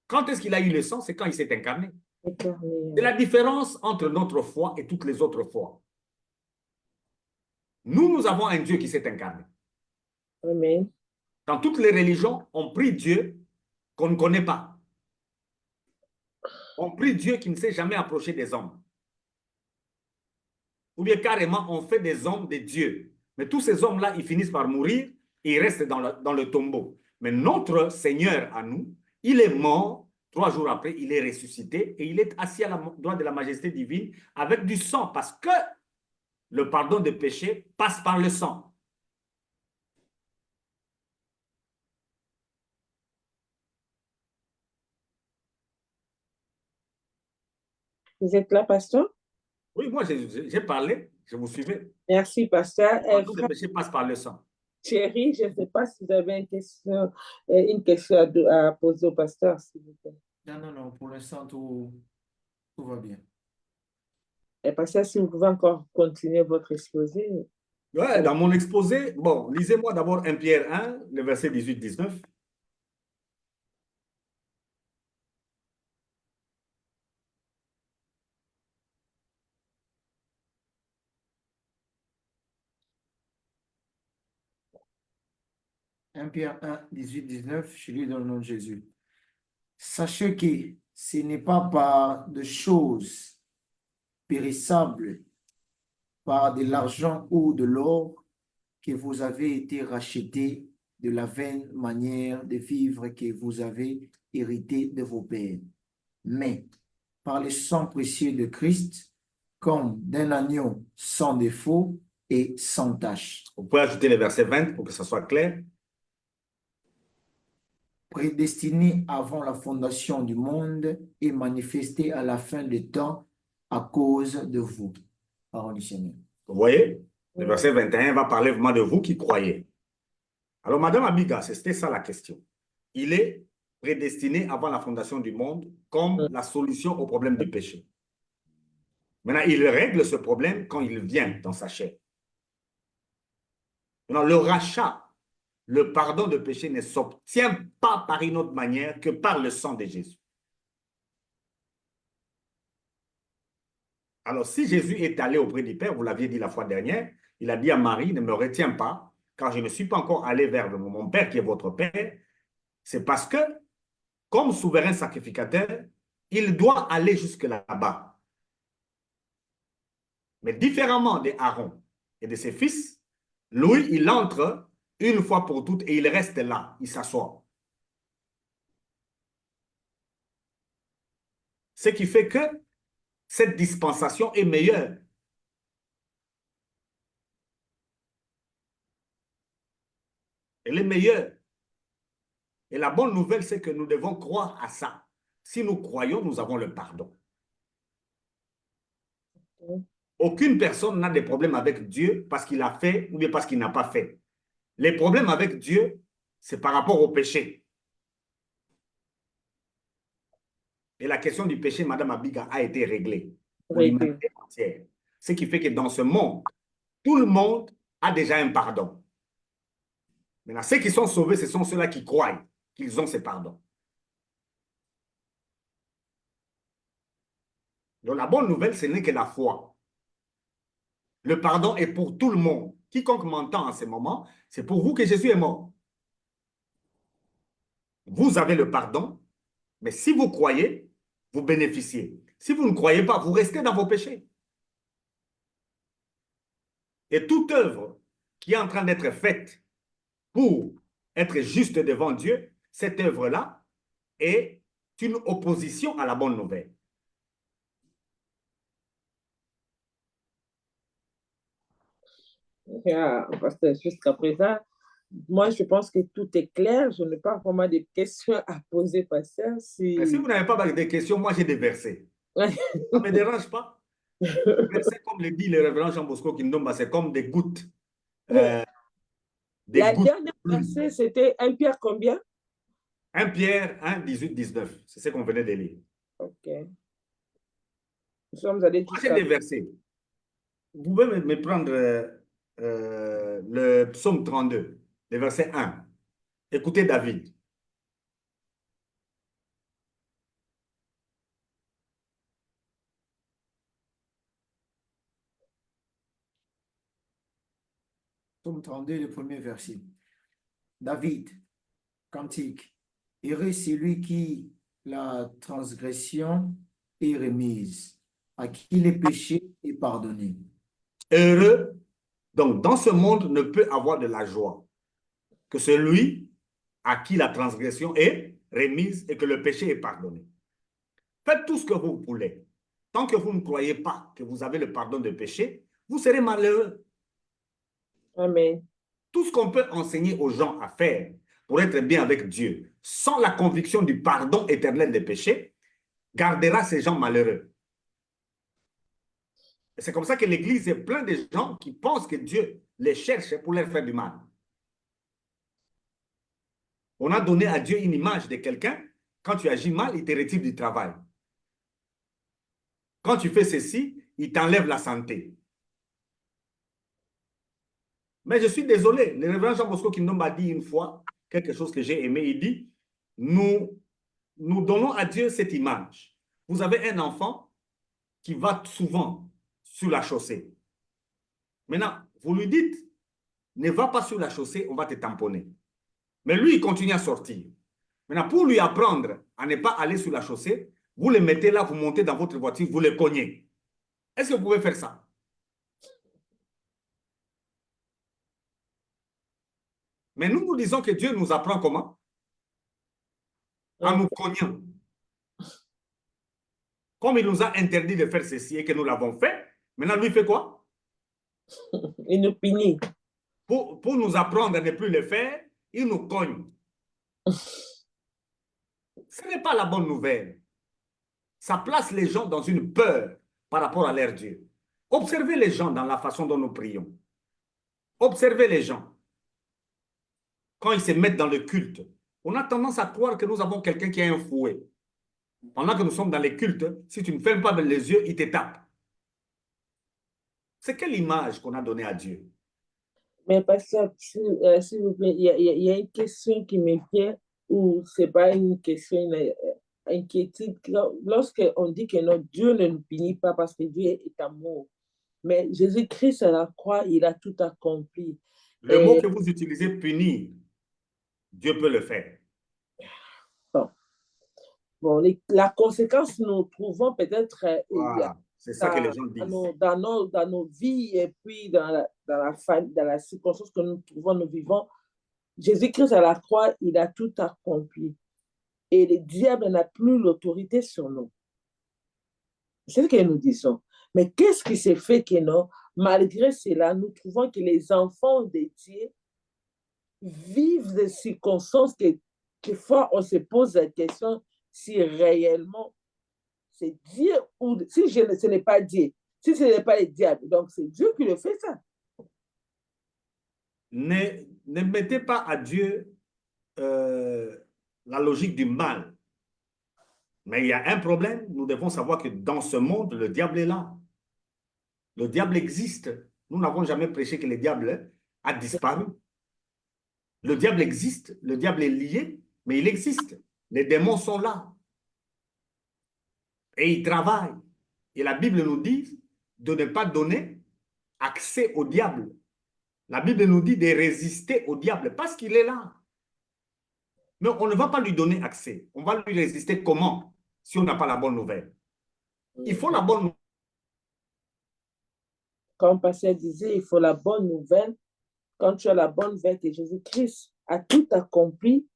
Quand est-ce qu'il a eu le sang? C'est quand il s'est incarné. C'est la différence entre notre foi et toutes les autres foi. Nous avons un Dieu qui s'est incarné. Amen. Dans toutes les religions, on prie Dieu qu'on ne connaît pas. On prie Dieu qui ne s'est jamais approché des hommes. Ou bien carrément, on fait des hommes des dieux. Mais tous ces hommes-là, ils finissent par mourir et ils restent dans le tombeau. Mais notre Seigneur à nous, il est mort, 3 jours après, il est ressuscité et il est assis à la droite de la majesté divine avec du sang parce que le pardon des péchés passe par le sang. Vous êtes là, pasteur? Oui, moi, j'ai parlé, je vous suivais. Merci, pasteur. Tous les péchés passent par le sang. Thierry, je ne sais pas si vous avez une question à poser au pasteur, s'il vous plaît. Non, pour l'instant, tout va bien. Et pasteur, si vous pouvez encore continuer votre exposé. Ouais, dans mon exposé, bon, lisez-moi d'abord 1 Pierre 1, le verset 18-19. Pierre 1, 18-19, je lis dans le nom de Jésus. Sachez que ce n'est pas par de choses périssables, par de l'argent ou de l'or, que vous avez été rachetés de la vaine manière de vivre que vous avez hérité de vos pères, mais par le sang précieux de Christ, comme d'un agneau sans défaut et sans tache. Vous pouvez ajouter le verset 20 pour que ça soit clair. Prédestiné avant la fondation du monde et manifesté à la fin des temps à cause de vous. Parole du Seigneur. Vous voyez, le verset 21 va parler vraiment de vous qui croyez. Alors, Madame Abiga, c'était ça la question. Il est prédestiné avant la fondation du monde comme la solution au problème du péché. Maintenant, il règle ce problème quand il vient dans sa chair. Maintenant, le rachat, le pardon de péché ne s'obtient pas par une autre manière que par le sang de Jésus. Alors, si Jésus est allé auprès du Père, vous l'aviez dit la fois dernière, il a dit à Marie, ne me retiens pas, car je ne suis pas encore allé vers mon Père qui est votre Père. C'est parce que, comme souverain sacrificateur, il doit aller jusque là-bas. Mais différemment d'Aaron et de ses fils, lui, il entre une fois pour toutes et il reste là, il s'assoit. Ce qui fait que cette dispensation est meilleure. Elle est meilleure. Et la bonne nouvelle, c'est que nous devons croire à ça. Si nous croyons, nous avons le pardon. Aucune personne n'a de problème avec Dieu parce qu'il a fait ou bien parce qu'il n'a pas fait. Les problèmes avec Dieu, c'est par rapport au péché. Et la question du péché, Madame Abiga, a été réglée pour l'humanité entière. Ce qui fait que dans ce monde, tout le monde a déjà un pardon. Maintenant, ceux qui sont sauvés, ce sont ceux-là qui croient qu'ils ont ce pardon. Donc la bonne nouvelle, ce n'est que la foi. Le pardon est pour tout le monde. Quiconque m'entend en ce moment, c'est pour vous que Jésus est mort. Vous avez le pardon, mais si vous croyez, vous bénéficiez. Si vous ne croyez pas, vous restez dans vos péchés. Et toute œuvre qui est en train d'être faite pour être juste devant Dieu, cette œuvre-là est une opposition à la bonne nouvelle. Parce que jusqu'à présent, moi, je pense que tout est clair. Je n'ai pas vraiment de questions à poser, pasteur. Et si vous n'avez pas de questions, moi j'ai des versets. Ça ne me dérange pas. Les versets, comme le dit le révérend Jean Bosco Kindomba, c'est comme des gouttes. La dernière verset, c'était 1 Pierre combien? 1 Pierre 1, 18, 19. C'est ce qu'on venait de lire. Ok. Nous sommes allés Moi, j'ai des versets. Vous pouvez me prendre le psaume 32, le verset 1. Écoutez David. Psaume 32, le premier verset. David, cantique. Heureux celui qui la transgression est remise, à qui le péché est pardonné. Heureux, donc dans ce monde ne peut avoir de la joie que celui à qui la transgression est remise et que le péché est pardonné. Faites tout ce que vous voulez. Tant que vous ne croyez pas que vous avez le pardon de péché, vous serez malheureux. Amen. Tout ce qu'on peut enseigner aux gens à faire pour être bien avec Dieu, sans la conviction du pardon éternel des péchés, gardera ces gens malheureux. C'est comme ça que l'Église est pleine de gens qui pensent que Dieu les cherche pour leur faire du mal. On a donné à Dieu une image de quelqu'un. Quand tu agis mal, il te retire du travail. Quand tu fais ceci, il t'enlève la santé. Mais je suis désolé, le révérend Jean Bosco Kindomba a dit une fois quelque chose que j'ai aimé. Il dit, nous donnons à Dieu cette image. Vous avez un enfant qui va souvent sur la chaussée. Maintenant, vous lui dites, ne va pas sur la chaussée, on va te tamponner. Mais lui, il continue à sortir. Maintenant, pour lui apprendre à ne pas aller sur la chaussée, vous le mettez là, vous montez dans votre voiture, vous le cognez. Est-ce que vous pouvez faire ça? Mais nous disons que Dieu nous apprend comment? En nous cognant. Comme il nous a interdit de faire ceci et que nous l'avons fait, maintenant lui fait quoi? Il nous punit. Pour nous apprendre à ne plus le faire, il nous cogne. Ce n'est pas la bonne nouvelle. Ça place les gens dans une peur par rapport à leur Dieu. Observez les gens dans la façon dont nous prions. Observez les gens. Quand ils se mettent dans le culte, on a tendance à croire que nous avons quelqu'un qui a un fouet. Pendant que nous sommes dans les cultes, si tu ne fermes pas les yeux, il te tape. C'est quelle image qu'on a donnée à Dieu? Mais pasteur, s'il vous plaît, il y a une question qui me vient, ou ce n'est pas une question, une inquiétude. Lorsqu'on dit que notre Dieu ne nous punit pas parce que Dieu est amour, mais Jésus-Christ à la croix, il a tout accompli. Le mot que vous utilisez, punir, Dieu peut le faire. Bon. Bon, la conséquence, nous trouvons peut-être Voilà, c'est ça que les gens dans disent. dans nos vies et puis dans la circonstance que nous trouvons, nous vivons. Jésus-Christ à la croix, il a tout accompli. Et le diable n'a plus l'autorité sur nous. C'est ce que nous disons. Mais qu'est-ce qui s'est fait que non? Malgré cela, nous trouvons que les enfants de Dieu vivent des circonstances que fois on se pose la question si réellement c'est Dieu ou si ce n'est pas Dieu, si ce n'est pas le diable. Donc c'est Dieu qui le fait ça. Ne mettez pas à Dieu la logique du mal. Mais il y a un problème, nous devons savoir que dans ce monde, le diable est là. Le diable existe. Nous n'avons jamais prêché que le diable a disparu. Le diable existe, le diable est lié, mais il existe. Les démons sont là. Et ils travaillent. Et la Bible nous dit de ne pas donner accès au diable. La Bible nous dit de résister au diable parce qu'il est là. Mais on ne va pas lui donner accès. On va lui résister comment si on n'a pas la bonne nouvelle? Il faut la bonne nouvelle. Comme Pasteur disait, il faut la bonne nouvelle. Quand tu as la bonne nouvelle que Jésus-Christ a tout accompli,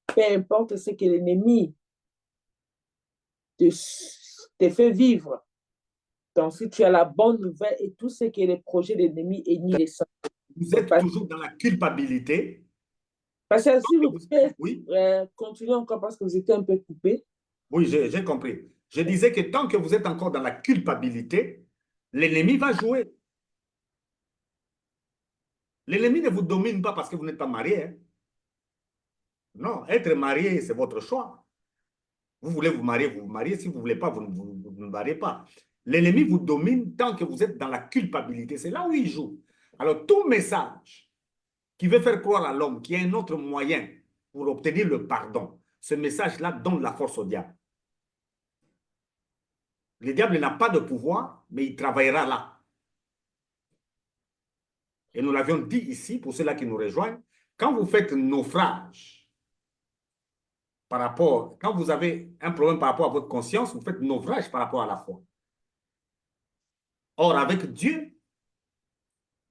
peu importe ce que l'ennemi te fait vivre. Donc, si tu as la bonne nouvelle et tout ce que les projets de l'ennemi est ni les saints. Vous êtes toujours dans la culpabilité. Parce que si vous pouvez oui. continuer encore parce que vous étiez un peu coupé. Oui, j'ai compris. Je disais que tant que vous êtes encore dans la culpabilité, l'ennemi va jouer. L'ennemi ne vous domine pas parce que vous n'êtes pas marié. Hein. Non, être marié, c'est votre choix. Vous voulez vous marier, vous vous mariez. Si vous ne voulez pas, vous ne vous mariez pas. L'ennemi vous domine tant que vous êtes dans la culpabilité. C'est là où il joue. Alors, tout message qui veut faire croire à l'homme qu'il y a un autre moyen pour obtenir le pardon, ce message-là donne la force au diable. Le diable n'a pas de pouvoir, mais il travaillera là. Et nous l'avions dit ici, pour ceux-là qui nous rejoignent, quand vous faites naufrage, quand vous avez un problème par rapport à votre conscience, vous faites naufrage par rapport à la foi. Or, avec Dieu,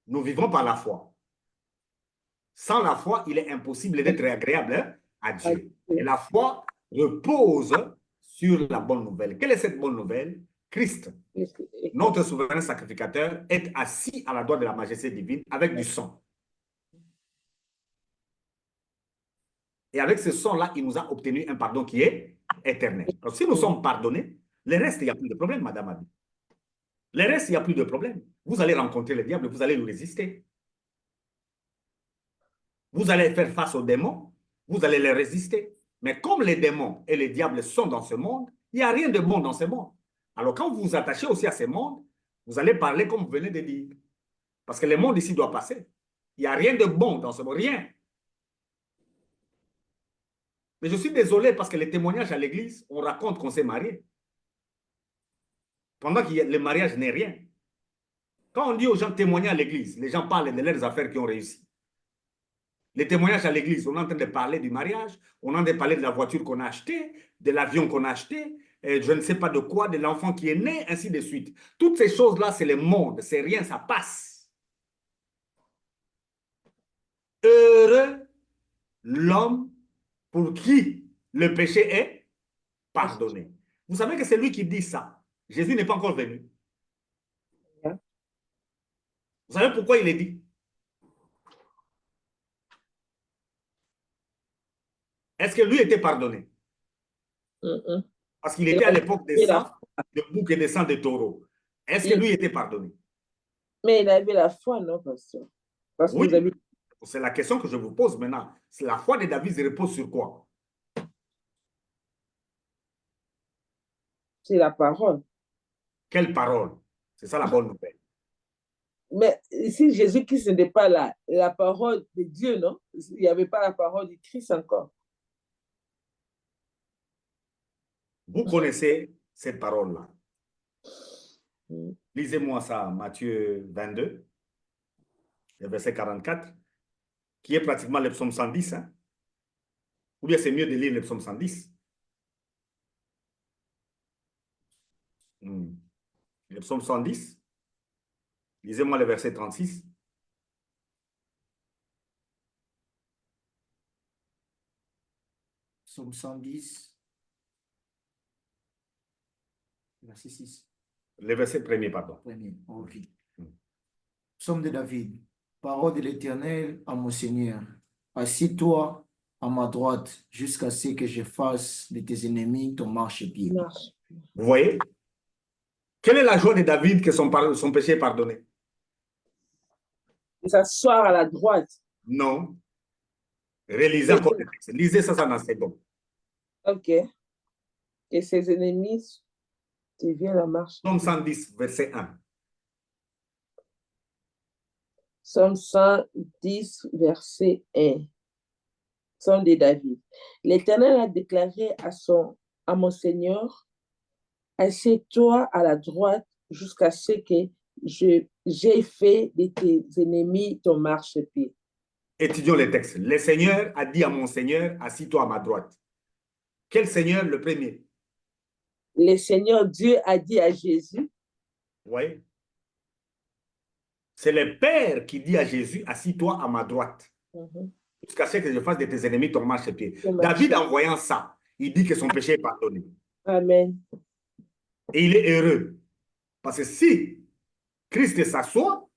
nous vivons par la foi. Sans la foi, il est impossible d'être agréable à Dieu. Et la foi repose sur la bonne nouvelle. Quelle est cette bonne nouvelle? Christ, notre souverain sacrificateur, est assis à la droite de la majesté divine avec du sang. Et avec ce sang-là, il nous a obtenu un pardon qui est éternel. Alors, si nous sommes pardonnés, le reste, il n'y a plus de problème, Madame Abi. Le reste, il n'y a plus de problème. Vous allez rencontrer le diable, vous allez lui résister. Vous allez faire face aux démons, vous allez les résister. Mais comme les démons et les diables sont dans ce monde, il n'y a rien de bon dans ce monde. Alors, quand vous vous attachez aussi à ce monde, vous allez parler comme vous venez de dire. Parce que le monde ici doit passer. Il n'y a rien de bon dans ce monde, rien. Mais je suis désolé parce que les témoignages à l'église, on raconte qu'on s'est marié. Pendant que le mariage n'est rien. Quand on dit aux gens de témoigner à l'église, les gens parlent de leurs affaires qui ont réussi. Les témoignages à l'église, on est en train de parler du mariage, on est en train de parler de la voiture qu'on a achetée, de l'avion qu'on a acheté, je ne sais pas de quoi, de l'enfant qui est né, ainsi de suite. Toutes ces choses-là, c'est le monde, c'est rien, ça passe. Heureux l'homme pour qui le péché est pardonné. Vous savez que c'est lui qui dit ça. Jésus n'est pas encore venu. Vous savez pourquoi il est dit? Est-ce que lui était pardonné? Parce qu'il était à l'époque des sangs de bouc et des sangs de taureau. Est-ce que lui était pardonné? Mais il avait la foi, non, pasteur? Parce que oui, vous avez... c'est la question que je vous pose maintenant. La foi de David repose sur quoi? C'est la parole. Quelle parole? C'est ça la bonne nouvelle. Mais ici, Jésus-Christ n'était pas là. La parole de Dieu, non? Il n'y avait pas la parole du Christ encore. Vous connaissez cette parole-là. Lisez-moi ça, Matthieu 22, le verset 44, qui est pratiquement le psaume 110. Hein? Ou bien c'est mieux de lire le psaume 110. Le psaume 110. Lisez-moi le verset 36. Psaume 110, verset 6. Le verset premier, pardon. Premier, ok. Psaume de David. Parole de l'Éternel à mon Seigneur. Assis-toi à ma droite jusqu'à ce que je fasse de tes ennemis ton marchepied. Vous voyez? Quelle est la joie de David que son péché est pardonné? De s'asseoir à la droite. Non. Réalisez encore le texte. Lisez ça, ça c'est bon. Ok. Et ses ennemis deviennent la marche. Psaume 110, verset 1. Psaume 110, verset 1. Psaume de David. L'Éternel a déclaré à mon Seigneur, assieds-toi à la droite jusqu'à ce que j'ai fait de tes ennemis ton marchepied. Étudions les textes. Le Seigneur a dit à mon Seigneur, assis-toi à ma droite. Quel Seigneur? Le premier. Le Seigneur Dieu a dit à Jésus. Vous voyez? C'est le Père qui dit à Jésus, assis-toi à ma droite. Jusqu'à ce que je fasse de tes ennemis ton marchepied. David, en voyant ça, il dit que son péché est pardonné. Amen. Et il est heureux. Parce que si Christ s'assoit,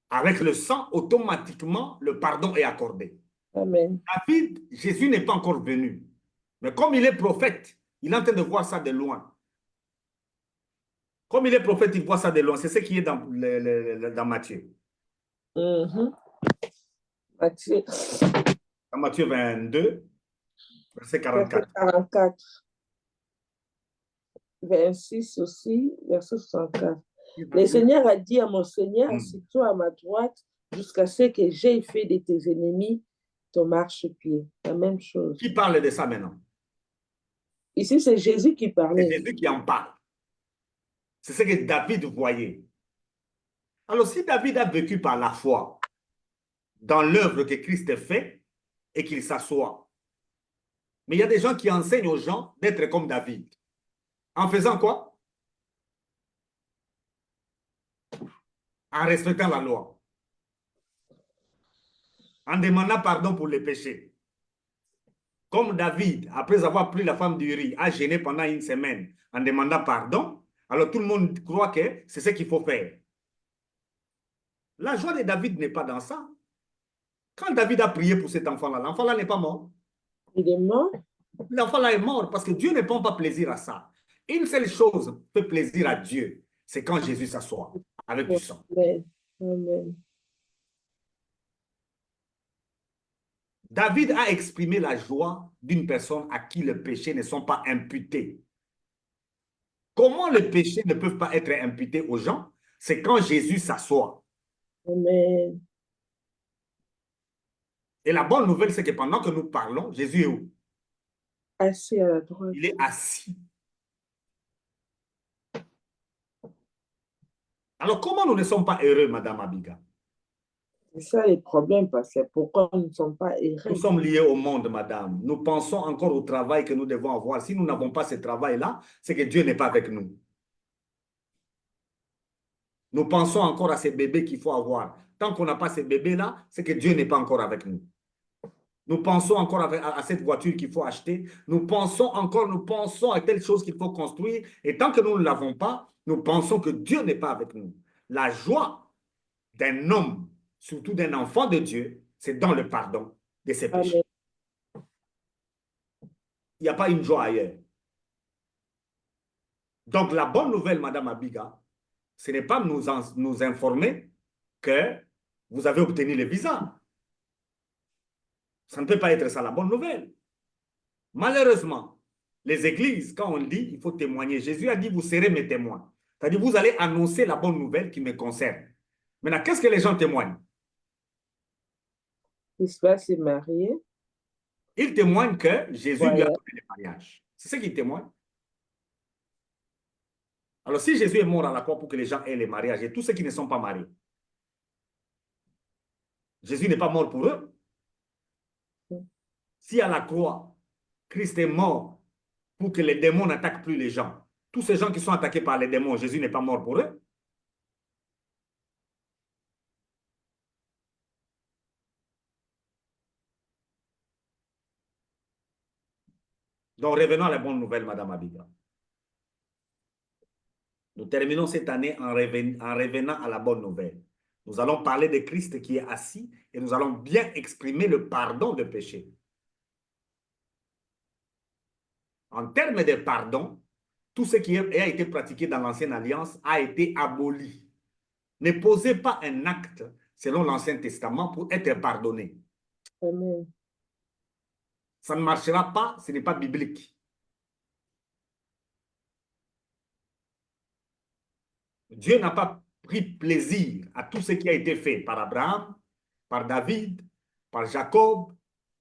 avec le sang, automatiquement, le pardon est accordé. Amen. David, Jésus n'est pas encore venu. Mais comme il est prophète, il est en train de voir ça de loin. Comme il est prophète, il voit ça de loin. C'est ce qui est dans Matthieu. Matthieu. Dans Matthieu 22, verset 44. 44. 26 aussi, verset 64. Le Seigneur a dit à mon Seigneur, assieds-toi à ma droite jusqu'à ce que j'ai fait de tes ennemis ton marchepied. La même chose. Qui parle de ça maintenant? Ici, c'est Jésus qui parlait. C'est Jésus qui en parle. C'est ce que David voyait. Alors, si David a vécu par la foi dans l'œuvre que Christ fait et qu'il s'assoit, mais il y a des gens qui enseignent aux gens d'être comme David. En faisant quoi? En respectant la loi. En demandant pardon pour les péchés. Comme David, après avoir pris la femme d'Uri, a gêné pendant une semaine en demandant pardon, alors tout le monde croit que c'est ce qu'il faut faire. La joie de David n'est pas dans ça. Quand David a prié pour cet enfant-là, l'enfant-là n'est pas mort. Il est mort. L'enfant-là est mort parce que Dieu ne prend pas plaisir à ça. Une seule chose fait plaisir à Dieu, c'est quand Jésus s'assoit avec du sang. Amen. Amen. David a exprimé la joie d'une personne à qui les péchés ne sont pas imputés. Comment les péchés ne peuvent pas être imputés aux gens? C'est quand Jésus s'assoit. Amen. Et la bonne nouvelle, c'est que pendant que nous parlons, Jésus est où? Assis à la droite. Il est assis. Alors, comment nous ne sommes pas heureux, Madame Abiga? C'est ça le problème, parce que pourquoi nous ne sommes pas heureux? Nous sommes liés au monde, Madame. Nous pensons encore au travail que nous devons avoir. Si nous n'avons pas ce travail-là, c'est que Dieu n'est pas avec nous. Nous pensons encore à ces bébés qu'il faut avoir. Tant qu'on n'a pas ces bébés-là, c'est que Dieu n'est pas encore avec nous. Nous pensons encore à cette voiture qu'il faut acheter. Nous pensons à telle chose qu'il faut construire. Et tant que nous ne l'avons pas, nous pensons que Dieu n'est pas avec nous. La joie d'un homme, surtout d'un enfant de Dieu, c'est dans le pardon de ses péchés. Il n'y a pas une joie ailleurs. Donc, la bonne nouvelle, Madame Abiga, ce n'est pas nous informer que vous avez obtenu le visa. Ça ne peut pas être ça la bonne nouvelle. Malheureusement, les églises, quand on dit il faut témoigner, Jésus a dit vous serez mes témoins. C'est-à-dire vous allez annoncer la bonne nouvelle qui me concerne. Maintenant, qu'est-ce que les gens témoignent? L'histoire s'est marié. Ils témoignent que Jésus lui a donné le mariage. C'est ce qu'ils témoignent. Alors, si Jésus est mort à la croix pour que les gens aient les mariages et tous ceux qui ne sont pas mariés, Jésus n'est pas mort pour eux. Si à la croix, Christ est mort pour que les démons n'attaquent plus les gens, Tous ces gens qui sont attaqués par les démons, Jésus n'est pas mort pour eux. Donc, revenons à la bonne nouvelle, Madame Abiga. Nous terminons cette année en revenant à la bonne nouvelle. Nous allons parler de Christ qui est assis et nous allons bien exprimer le pardon de péché. En termes de pardon, tout ce qui a été pratiqué dans l'Ancienne Alliance a été aboli. Ne posez pas un acte selon l'Ancien Testament pour être pardonné. Amen. Ça ne marchera pas, ce n'est pas biblique. Dieu n'a pas pris plaisir à tout ce qui a été fait par Abraham, par David, par Jacob,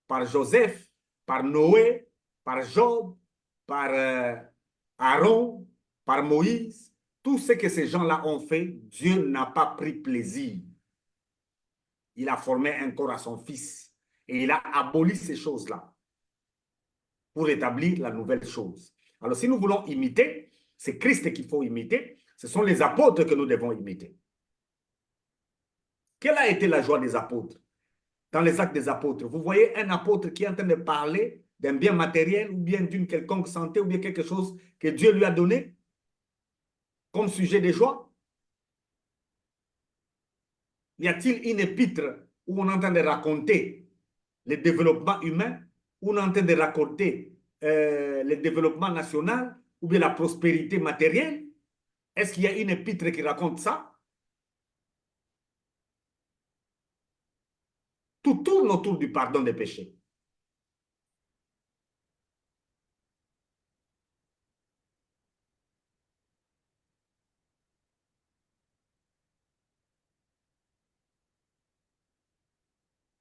par Joseph, par Noé, par Job, par Aaron, par Moïse. Tout ce que ces gens-là ont fait, Dieu n'a pas pris plaisir. Il a formé un corps à son fils et il a aboli ces choses-là pour établir la nouvelle chose. Alors, si nous voulons imiter, c'est Christ qu'il faut imiter. Ce sont les apôtres que nous devons imiter. Quelle a été la joie des apôtres dans les actes des apôtres? Vous voyez un apôtre qui est en train de parler d'un bien matériel ou bien d'une quelconque santé ou bien quelque chose que Dieu lui a donné comme sujet de joie? Y a-t-il une épître où on est en train de raconter le développement humain, où on est en train de raconter le développement national ou bien la prospérité matérielle? Est-ce qu'il y a une épître qui raconte ça? Tout tourne autour du pardon des péchés.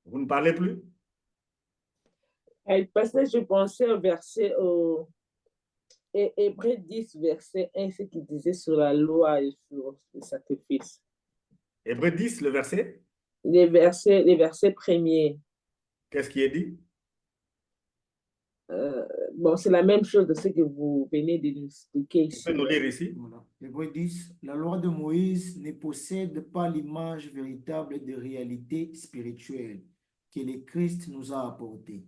Vous ne parlez plus? Parce que je pensais au verset, Hébreux 10, verset 1, ce qu'il disait sur la loi et sur le sacrifice. Hébreux 10, le verset? Les versets premiers. Qu'est-ce qui est dit? Bon, c'est la même chose de ce que vous venez de nous expliquer Tu ici. peux nous lire ici? Voilà. Hébreux 10, la loi de Moïse ne possède pas l'image véritable de réalité spirituelle que le Christ nous a apportée.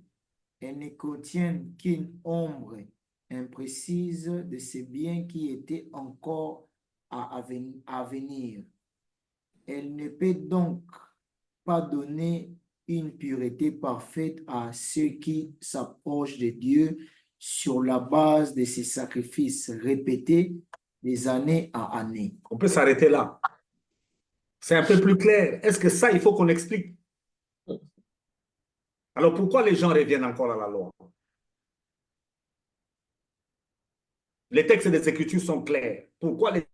Elle ne contient qu'une ombre imprécise de ces biens qui étaient encore à venir. Elle ne peut donc pas donner une pureté parfaite à ceux qui s'approchent de Dieu sur la base de ces sacrifices répétés des années à années. On peut s'arrêter là. C'est un peu plus clair. Est-ce que ça, il faut qu'on explique? Alors, pourquoi les gens reviennent encore à la loi? Les textes des Écritures sont clairs. Pourquoi les...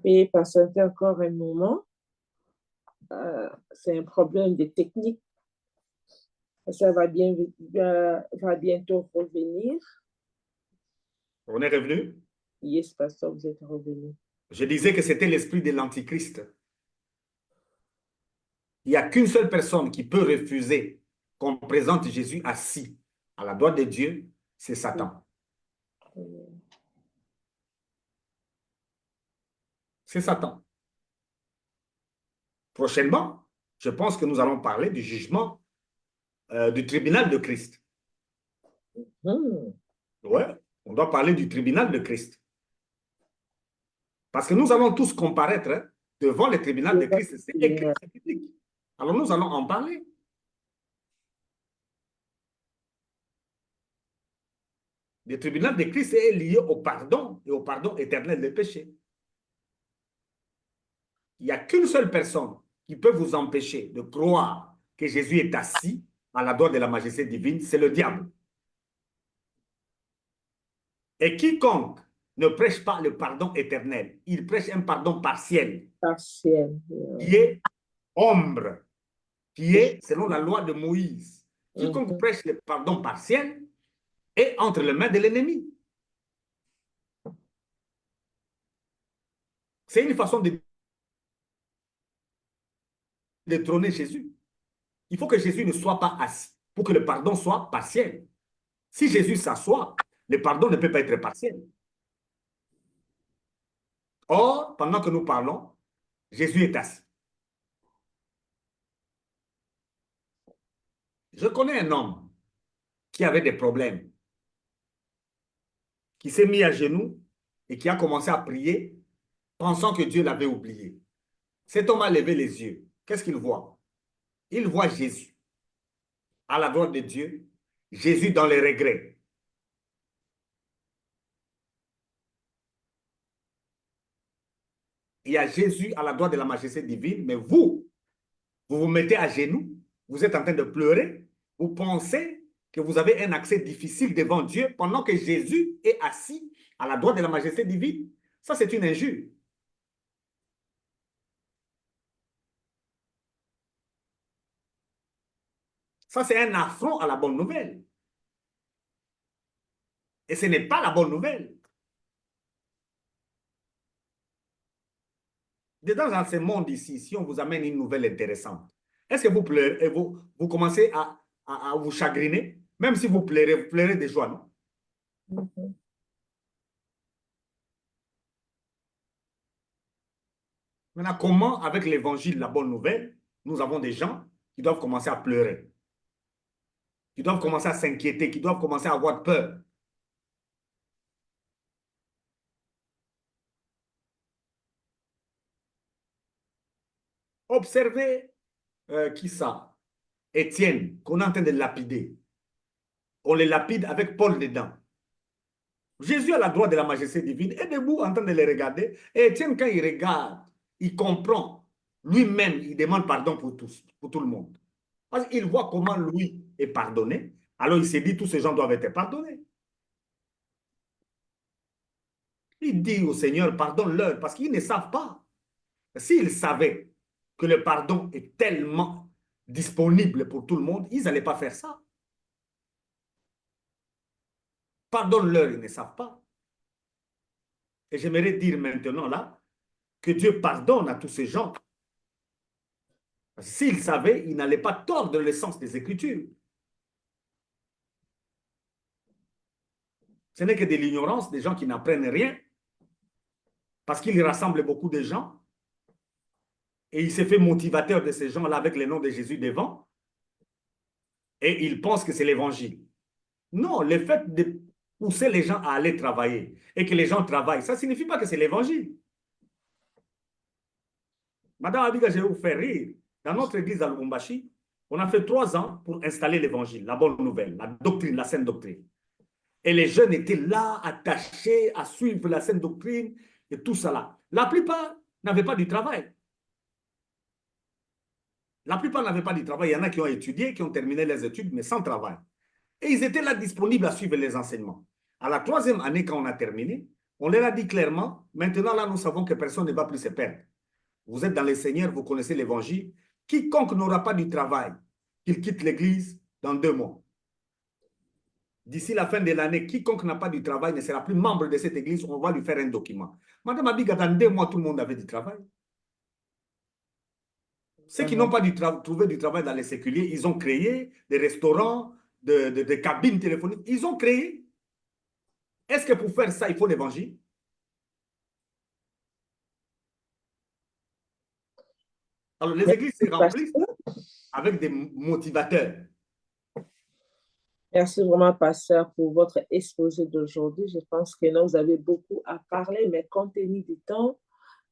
Et patienter encore un moment. C'est un problème de technique. Ça va bientôt revenir. On est revenu? Yes, pasteur, vous êtes revenu. Je disais que c'était l'esprit de l'Antichrist. Il n'y a qu'une seule personne qui peut refuser qu'on présente Jésus assis à la droite de Dieu, c'est Satan. C'est Satan. Prochainement, je pense que nous allons parler du jugement du tribunal de Christ. Ouais, on doit parler du tribunal de Christ. Parce que nous allons tous comparaître devant le tribunal de Christ. C'est écrit, c'est biblique. Alors nous allons en parler. Le tribunal de Christ est lié au pardon et au pardon éternel des péchés. Il n'y a qu'une seule personne qui peut vous empêcher de croire que Jésus est assis à la droite de la majesté divine, c'est le diable. Et quiconque ne prêche pas le pardon éternel, il prêche un pardon partiel, qui est ombre, qui est, selon la loi de Moïse, quiconque prêche le pardon partiel est entre les mains de l'ennemi. C'est une façon de détrôner Jésus. Il faut que Jésus ne soit pas assis pour que le pardon soit partiel. Si Jésus s'assoit, le pardon ne peut pas être partiel. Or, pendant que nous parlons, Jésus est assis. Je connais un homme qui avait des problèmes, qui s'est mis à genoux et qui a commencé à prier, pensant que Dieu l'avait oublié. Cet homme a levé les yeux. Qu'est-ce qu'il voit? Il voit Jésus à la droite de Dieu, Jésus dans les regrets. Il y a Jésus à la droite de la majesté divine, mais vous vous mettez à genoux, vous êtes en train de pleurer, vous pensez que vous avez un accès difficile devant Dieu pendant que Jésus est assis à la droite de la majesté divine. Ça, c'est une injure. Ça, c'est un affront à la bonne nouvelle. Et ce n'est pas la bonne nouvelle. Dans ce monde ici, si on vous amène une nouvelle intéressante, est-ce que vous pleurez, vous commencez à vous chagriner? Même si vous pleurez de joie, non? Maintenant, comment, avec l'évangile, la bonne nouvelle, nous avons des gens qui doivent commencer à pleurer, qui doivent commencer à s'inquiéter, qui doivent commencer à avoir peur? Observez qui ça? Étienne, qu'on est en train de lapider. On le lapide avec Paul dedans. Jésus à la droite de la majesté divine est debout en train de les regarder. Et Étienne, quand il regarde, il comprend. Lui-même, il demande pardon pour tous, pour tout le monde. Parce qu'il voit comment lui est pardonné. Alors il s'est dit, tous ces gens doivent être pardonnés. Il dit au Seigneur, pardonne-leur, parce qu'ils ne savent pas. S'ils savaient que le pardon est tellement disponible pour tout le monde, ils n'allaient pas faire ça. Pardonne-leur, ils ne savent pas. Et j'aimerais dire maintenant là, que Dieu pardonne à tous ces gens. S'ils savaient, ils n'allaient pas tordre l'essence des Écritures. Ce n'est que de l'ignorance des gens qui n'apprennent rien, parce qu'il rassemble beaucoup de gens, et il s'est fait motivateur de ces gens-là avec le nom de Jésus devant, et il pense que c'est l'Évangile. Non, le fait de pousser les gens à aller travailler, et que les gens travaillent, ça ne signifie pas que c'est l'Évangile. Madame Abiga, je vais vous faire rire. Dans notre église à Lubumbashi, on a fait 3 ans pour installer l'évangile, la bonne nouvelle, la doctrine, la sainte doctrine. Et les jeunes étaient là, attachés à suivre la sainte doctrine et tout ça là. La plupart n'avaient pas du travail. La plupart n'avaient pas du travail. Il y en a qui ont étudié, qui ont terminé les études, mais sans travail. Et ils étaient là disponibles à suivre les enseignements. À la 3e année, quand on a terminé, on leur a dit clairement, maintenant là, nous savons que personne ne va plus se perdre. Vous êtes dans le Seigneur, vous connaissez l'évangile. Quiconque n'aura pas du travail, qu'il quitte l'église dans 2 mois. D'ici la fin de l'année, quiconque n'a pas du travail ne sera plus membre de cette église, on va lui faire un document. Madame Abiga, dans 2 mois, tout le monde avait du travail. Ceux qui n'ont pas trouvé du travail dans les séculiers, ils ont créé des restaurants, des cabines téléphoniques. Ils ont créé. Est-ce que pour faire ça, il faut l'évangile? Alors, les églises se remplissent avec des motivateurs. Merci vraiment, pasteur, pour votre exposé d'aujourd'hui. Je pense que nous, vous avez beaucoup à parler, mais compte tenu du temps,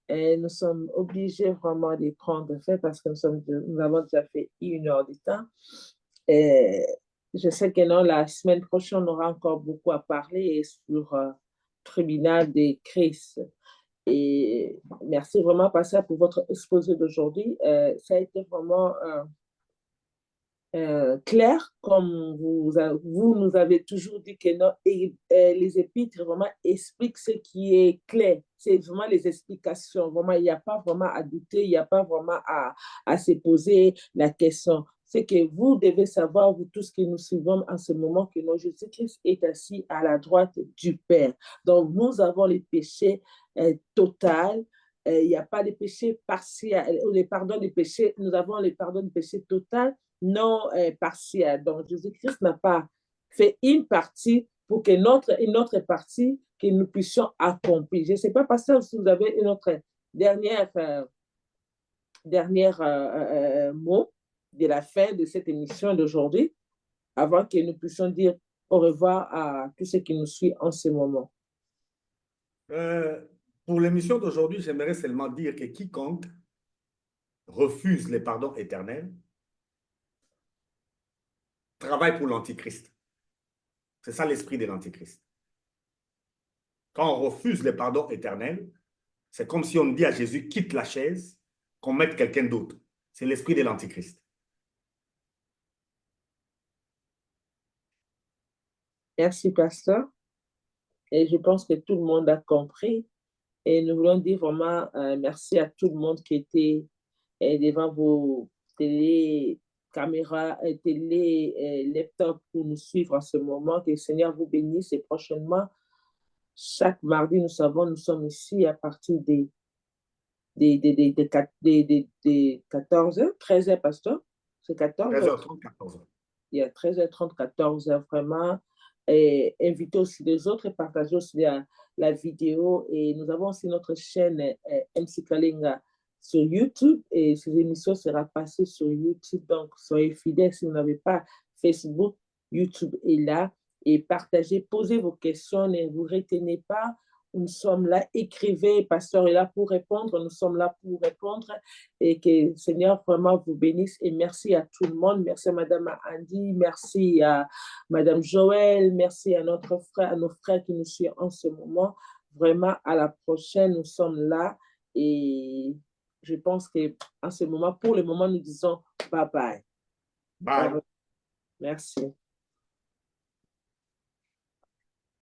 nous sommes obligés vraiment de prendre fait parce que nous avons déjà fait 1 heure de temps. Et je sais que non, la semaine prochaine, on aura encore beaucoup à parler sur le tribunal de Christ. Et merci vraiment, pasteur, pour votre exposé d'aujourd'hui. Ça a été vraiment clair, comme vous nous avez toujours dit que non, les épîtres vraiment expliquent ce qui est clair. C'est vraiment les explications. Vraiment, il n'y a pas vraiment à douter, il n'y a pas vraiment à se poser la question. C'est que vous devez savoir, vous tous qui nous suivons en ce moment, que notre Jésus-Christ est assis à la droite du Père. Donc, nous avons les péchés total. Il n'y a pas de péché partiel, le pardon des péchés. Nous avons le pardon du péché total. non partielle. Donc, Jésus-Christ n'a pas fait une partie pour que une autre partie que nous puissions accomplir. Je ne sais pas, pasteur, si vous avez une autre dernière mot de la fin de cette émission d'aujourd'hui, avant que nous puissions dire au revoir à tous ceux qui nous suivent en ce moment. Pour l'émission d'aujourd'hui, j'aimerais seulement dire que quiconque refuse les pardons éternels travaille pour l'Antichrist. C'est ça l'esprit de l'Antichrist. Quand on refuse les pardons éternels, c'est comme si on dit à Jésus, quitte la chaise, qu'on mette quelqu'un d'autre. C'est l'esprit de l'Antichrist. Merci, pasteur. Et je pense que tout le monde a compris. Et nous voulons dire vraiment merci à tout le monde qui était devant vos télé, caméras, télé, laptops pour nous suivre en ce moment. Que le Seigneur vous bénisse. Et prochainement, chaque mardi, nous sommes ici à partir des 14h, 13h, pasteur. C'est 14h. 13h30, 14h. Il y a 13h30, 14h, vraiment. Et inviter aussi les autres et partager aussi la vidéo. Et nous avons aussi notre chaîne MC Kalinga sur YouTube et ces émissions seront passées sur YouTube. Donc, soyez fidèles si vous n'avez pas Facebook, YouTube est là. Et partagez, posez vos questions, ne vous retenez pas. Nous sommes là, écrivez, pasteur est là pour répondre, nous sommes là pour répondre et que le Seigneur vraiment vous bénisse et merci à tout le monde, merci à Madame Andy, merci à Madame Joël, merci à nos frères qui nous suivent en ce moment, vraiment à la prochaine, nous sommes là et je pense qu'en ce moment, pour le moment, nous disons bye bye. Bye. Merci.